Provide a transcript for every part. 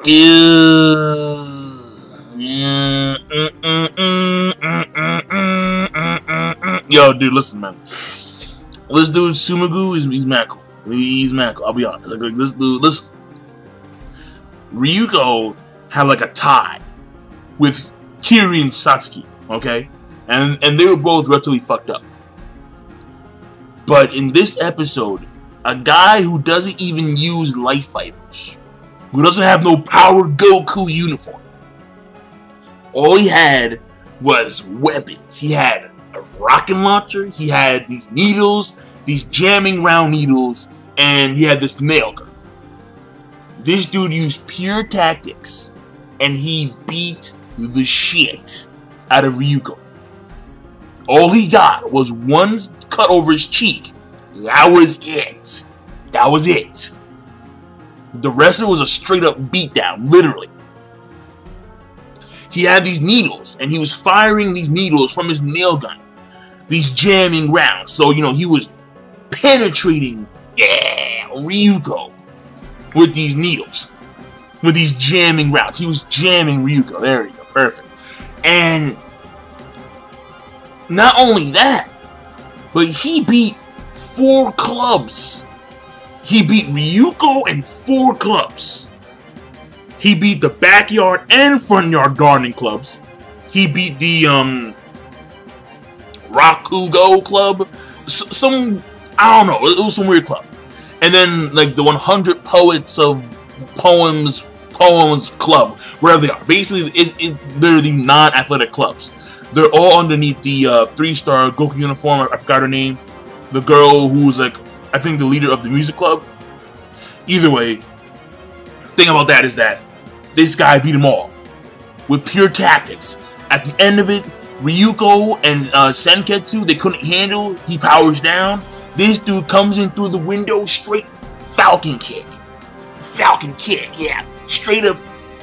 Yo, dude, listen, man. This dude Sumagu he's mad cool. He's mad cool. I'll be honest. Like this dude, listen. Ryuko had like a tie with Kiri and Satsuki, okay? And they were both relatively fucked up. But in this episode, a guy who doesn't even use light fibers, who doesn't have no Power Goku uniform, all he had was weapons. He had a rocket launcher, he had these needles, these jamming round needles, and he had this nail gun. This dude used pure tactics, and he beat the shit out of Ryuko. All he got was one cut over his cheek. That was it. That was it. The rest of it was a straight up beatdown, literally. He had these needles, and he was firing these needles from his nail gun. These jamming rounds. So, you know, he was penetrating, Ryuko with these needles. With these jamming rounds. He was jamming Ryuko. There you go. Perfect. And not only that, but he beat 4 clubs. He beat Ryuko in 4 clubs. He beat the backyard and front yard gardening clubs. He beat the Rakugo club. Some, I don't know, it was some weird club. And then like the 100 Poets of Poems club, wherever they are. Basically, they're the non-athletic clubs. They're all underneath the 3-star Goku uniform. I forgot her name. The girl who's like, I think the leader of the music club. Either way, thing about that is that this guy beat them all with pure tactics. At the end of it, Ryuko and Senketsu, they couldn't handle. He powers down. This dude comes in through the window, straight Falcon kick. Falcon kick, yeah. Straight up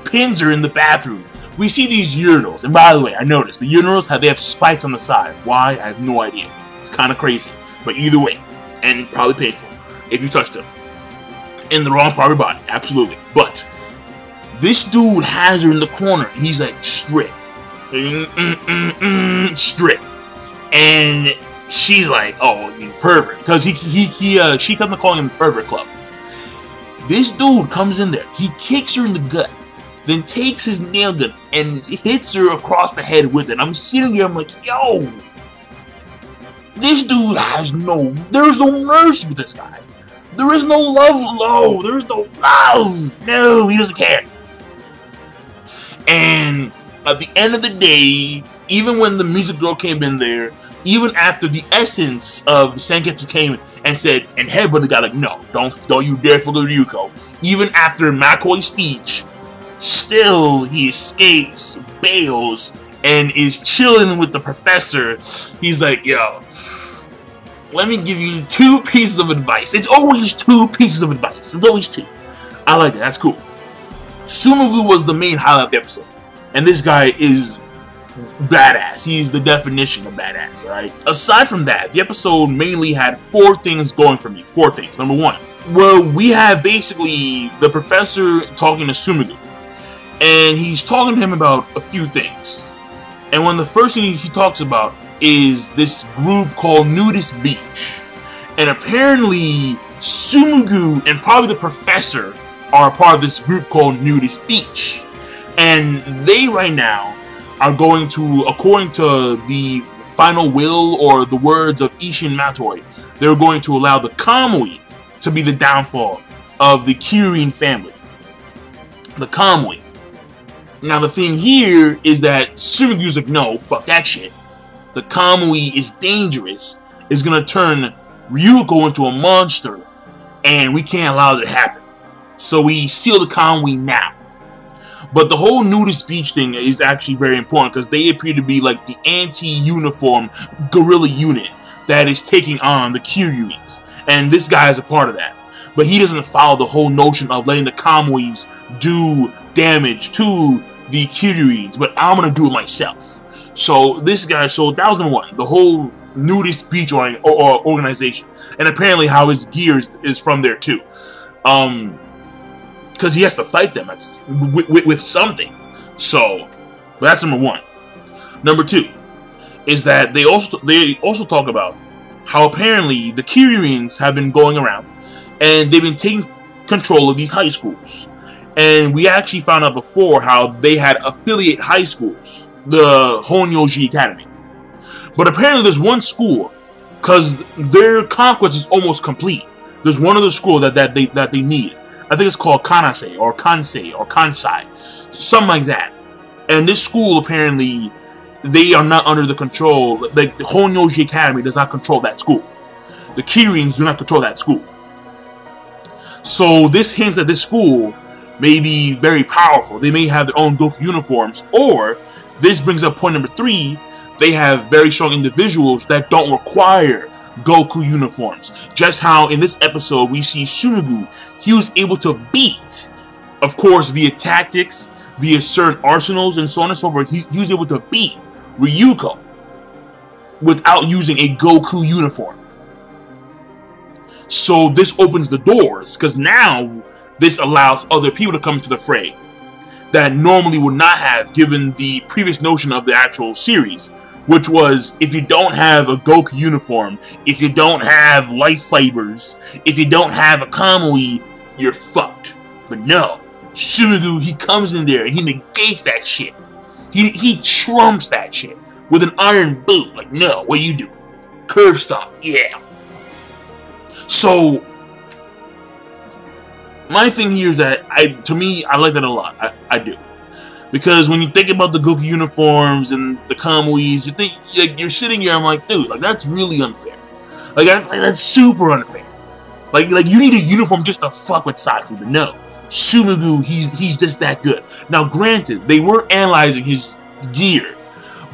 pins her in the bathroom. We see these urinals, and by the way, I noticed the urinals they have spikes on the side. Why? I have no idea. It's kind of crazy, but either way, and probably painful if you touch them in the wrong part of your body. Absolutely, but this dude has her in the corner. He's like strip, strip, and she's like, oh, you pervert, because she comes to calling him pervert club. This dude comes in there. He kicks her in the gut. Then takes his nail gun and hits her across the head with it. I'm sitting here, I'm like, yo, this dude has there's no mercy with this guy. There is no love, there's no love. No, he doesn't care. And at the end of the day, even when the music girl came in there, even after the essence of Senketsu came and said, and headbutted the guy like, no, don't you dare forget Ryuko. Even after McCoy's speech, still, he escapes, bails, and is chilling with the professor. He's like, yo, let me give you 2 pieces of advice. It's always 2 pieces of advice. It's always 2. I like it. That's cool. Sumagu was the main highlight of the episode. And this guy is badass. He's the definition of badass, alright? Aside from that, the episode mainly had 4 things going for me. 4 things. Number 1. Well, we have basically the professor talking to Sumagu. And he's talking to him about a few things. And one of the first things he talks about is this group called Nudist Beach. And apparently, Sumagu and probably the professor are a part of this group called Nudist Beach. And they right now are going to, according to the final will or the words of Isshin Matoi, they're going to allow the Kamui to be the downfall of the Kirin family. The Kamui. Now the thing here is that Sumagu's like, no, fuck that shit. The Kamui is dangerous. It's gonna turn Ryuko into a monster, and we can't allow that to happen. So we seal the Kamui now. But the whole Nudist Beach thing is actually very important because they appear to be like the anti-uniform guerrilla unit that is taking on the Kiryuins. And this guy is a part of that. But he doesn't follow the whole notion of letting the Kamuis do damage to the Kiryuins, but I'm gonna do it myself. So this guy, so that was number 1, the whole Nudist Beach organization, and apparently how his gear is from there too. because he has to fight them with something. So that's number one. Number two is that they also talk about how apparently the Kyrians have been going around and they've been taking control of these high schools. And we actually found out before how they had affiliate high schools, the Honnōji Academy. But apparently there's one school, because their conquest is almost complete. There's one other school that they need. I think it's called Kansei or Kansai, something like that. And this school, apparently, they are not under the control. Like the Honnōji Academy does not control that school. The Kyrians do not control that school. So this hints that this school may be very powerful. They may have their own Goku uniforms, or this brings up point number 3. They have very strong individuals that don't require Goku uniforms. Just how in this episode we see Tsumugu, he was able to beat, of course, via tactics, via certain arsenals, and so on and so forth. He was able to beat Ryuko without using a Goku uniform. So this opens the doors, because now this allows other people to come to the fray that normally would not have, given the previous notion of the actual series, which was, if you don't have a Goku uniform, if you don't have life fibers, if you don't have a Kamui, you're fucked. But no, Tsumugu, he comes in there and he negates that shit. He trumps that shit with an iron boot. Like, no, what you do? Curve stomp, yeah. So my thing here is that, to me, I like that a lot. I do. Because when you think about the Goku uniforms and the Kamuis, you think, like, you're sitting here, I'm like, dude, like, that's really unfair. Like, that's super unfair. Like you need a uniform just to fuck with Sasuke, but no. Tsumugu, he's just that good. Now, granted, they were analyzing his gear,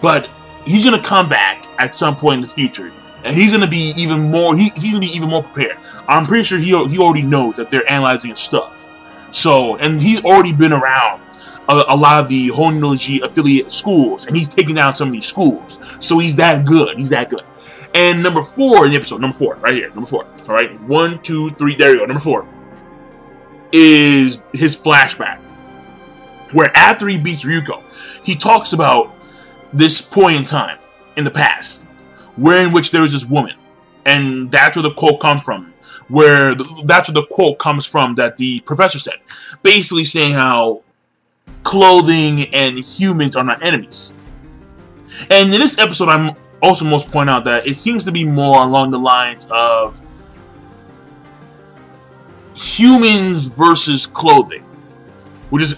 but he's gonna come back at some point in the future. And he's gonna be even more. He's gonna be even more prepared. I'm pretty sure he already knows that they're analyzing his stuff. So, and he's already been around a lot of the Honnōji affiliate schools, and he's taken down some of these schools. So he's that good. He's that good. And number 4 in the episode, number 4, right here, number 4. All right, 1, 2, 3. There you go. Number 4 is his flashback, where after he beats Ryuko, he talks about this point in time in the past, where in which there was this woman, and that's where the quote comes from. That's where the quote comes from that the professor said, basically saying how clothing and humans are not enemies. And in this episode, I'm also must point out that it seems to be more along the lines of humans versus clothing,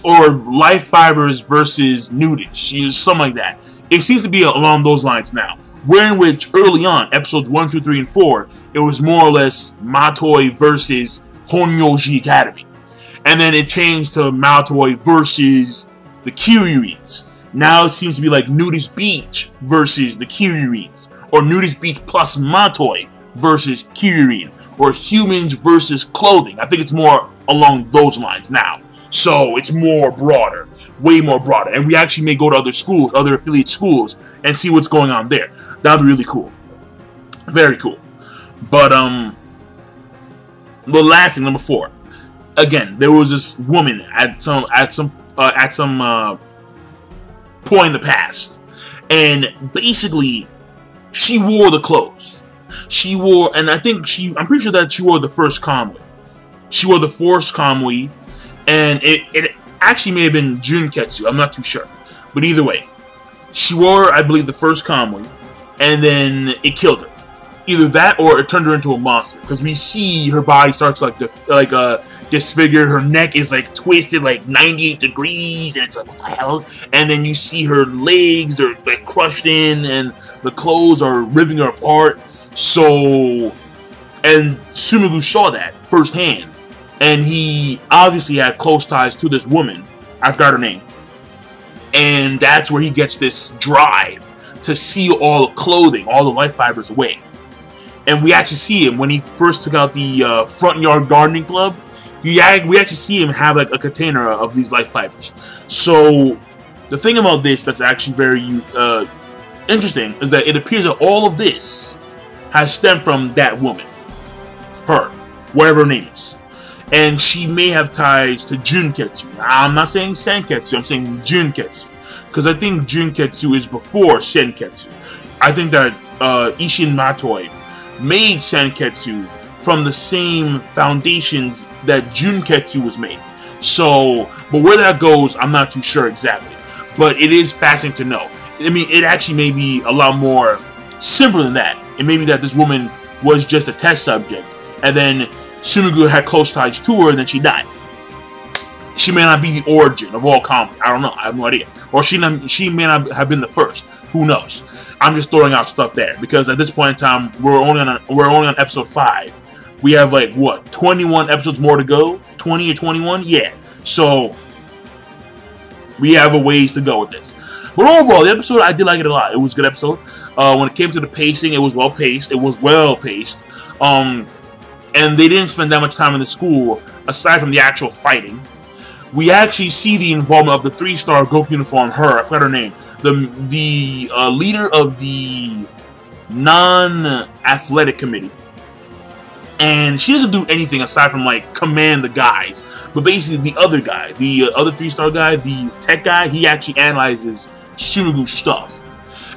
or life fibers versus nudists, something like that. It seems to be along those lines now. Where in which early on, episodes 1, 2, 3, and 4, it was more or less Matoi versus Honnōji Academy. And then it changed to Matoi versus the Kyrians. Now it seems to be like Nudist Beach versus the Kyrians. Or Nudist Beach plus Matoi versus Kyrian. Or humans versus clothing. I think it's more along those lines now. So it's more broader. Way more broader. And we actually may go to other schools, other affiliate schools, and see what's going on there. That would be really cool. Very cool. But, the last thing, number 4. Again, there was this woman at some point in the past, and basically she wore the clothes. She wore, and I'm pretty sure that she wore the first Kamui. She wore the first Kamui, and it actually may have been Junketsu. I'm not too sure, but either way, she wore, I believe, the first Kamui, and then it killed her. Either that or it turned her into a monster, because we see her body starts disfigured. Her neck is like twisted like 98 degrees, and it's like, what the hell? And then you see her legs are like crushed in, and the clothes are ripping her apart. So, and Tsumugu saw that firsthand, and he obviously had close ties to this woman. I forgot her name, and that's where he gets this drive to seal all the clothing, all the life fibers away. And we actually see him when he first took out the front yard gardening club. We actually see him have like a container of these life fibers. So the thing about this that's actually very interesting is that it appears that all of this has stemmed from that woman, her, whatever her name is. and she may have ties to Junketsu. I'm not saying Senketsu, I'm saying Junketsu, because I think Junketsu is before Senketsu. I think that Isshin Matoi made Senketsu from the same foundations that Junketsu was made. So, but where that goes, I'm not too sure exactly. But it is fascinating to know. I mean, it actually may be a lot more simpler than that. It may be that this woman was just a test subject, and then Tsumugu had close ties to her, and then she died. She may not be the origin of all comedy. I don't know. I have no idea. Or she may not have been the first. Who knows? I'm just throwing out stuff there because at this point in time, we're only on episode 5. We have like what, 21 episodes more to go? 20 or 21? Yeah. So we have a ways to go with this. But overall, the episode, I did like it a lot. It was a good episode. When it came to the pacing, it was well paced. And they didn't spend that much time in the school aside from the actual fighting. We actually see the involvement of the 3-star Goku uniform, I forgot her name, the leader of the non-athletic committee. And she doesn't do anything aside from, like, command the guys. But basically, the other guy, the other 3-star guy, the tech guy, he actually analyzes Tsumugu's stuff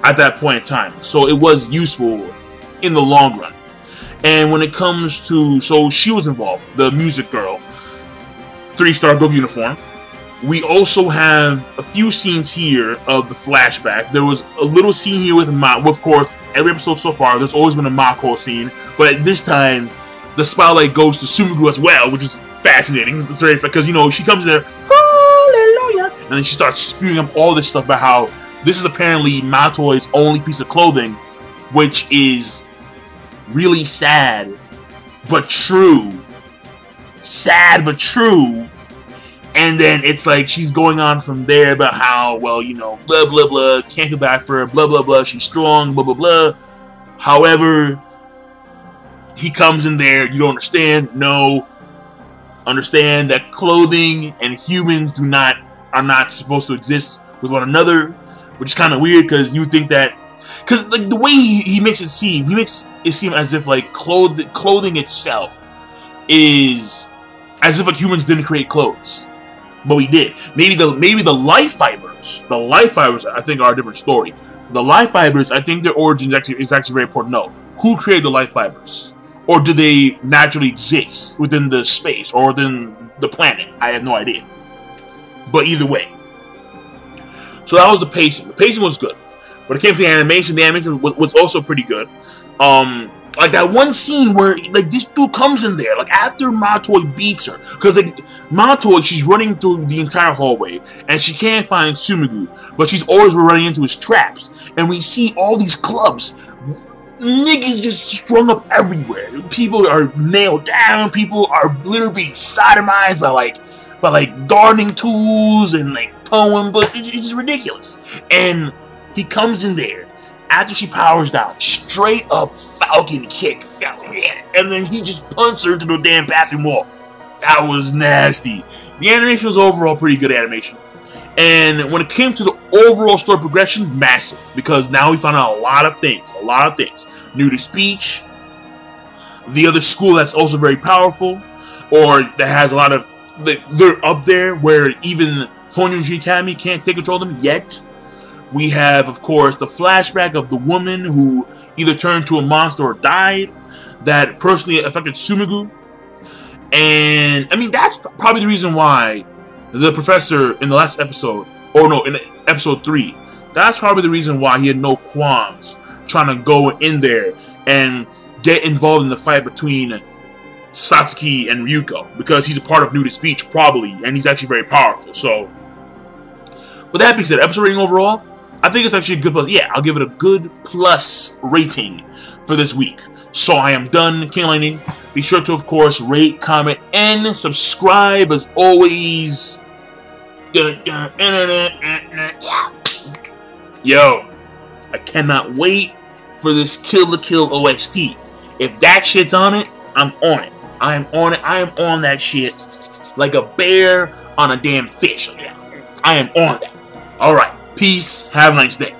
at that point in time. So it was useful in the long run. And when it comes to, so she was involved, the music girl, 3-star Goku uniform. We also have a few scenes here of the flashback. There was a little scene here with of course, every episode so far, there's always been a Mako scene. But this time, the spotlight goes to Tsumugu as well, which is fascinating. It's very, because, you know, she comes there, hallelujah, and then she starts spewing up all this stuff about how this is apparently Matoi's only piece of clothing, which is really sad, but true. Sad, but true. And then it's like she's going on from there about how, well, you know, blah, blah, blah, can't go back for her, blah, blah, blah, she's strong, blah, blah, blah. However, he comes in there, you don't understand, no. Understand that clothing and humans are not supposed to exist with one another, which is kind of weird because you think that, because like the way he makes it seem, as if like clothing itself is as if like humans didn't create clothes, but we did. Maybe the life fibers, I think are a different story. The life fibers, I think their origin is actually very important to know. Who created the life fibers? Or do they naturally exist within the space or within the planet? I have no idea. But either way. So that was the pacing. The pacing was good. When it came to the animation was also pretty good. Like that one scene where like this dude comes in there, like after Matoi beats her, because like Matoi, she's running through the entire hallway and she can't find Tsumugu, but she's always running into his traps, and we see all these clubs. Niggas just strung up everywhere. People are nailed down. People are literally being sodomized by like gardening tools and like poem books. It's just ridiculous. And he comes in there after she powers down, straight up falcon kick, and then he just punches her into the damn bathroom wall. That was nasty. The animation was overall pretty good animation. And when it came to the overall story progression, massive. Because now we found out a lot of things. Nudist speech. The other school that's also very powerful. Or that has a lot of... They're up there where even Honnōji Academy can't take control of them yet. We have, of course, the flashback of the woman who either turned into a monster or died. That personally affected Tsumugu. And, I mean, that's probably the reason why the professor in the last episode, or no, in episode 3, that's probably the reason why he had no qualms trying to go in there and get involved in the fight between Satsuki and Ryuko, because he's a part of Nudist speech, probably, and he's actually very powerful. So, with that being said, episode rating overall, I think it's actually a good plus. Yeah, I'll give it a good plus rating for this week. So I am done. King Lightning. Be sure to, of course, rate, comment, and subscribe as always. Yo, I cannot wait for this Kill the Kill OST. If that shit's on it, I'm on it. I am on it. I am on that shit like a bear on a damn fish. I am on that. Alright, peace. Have a nice day.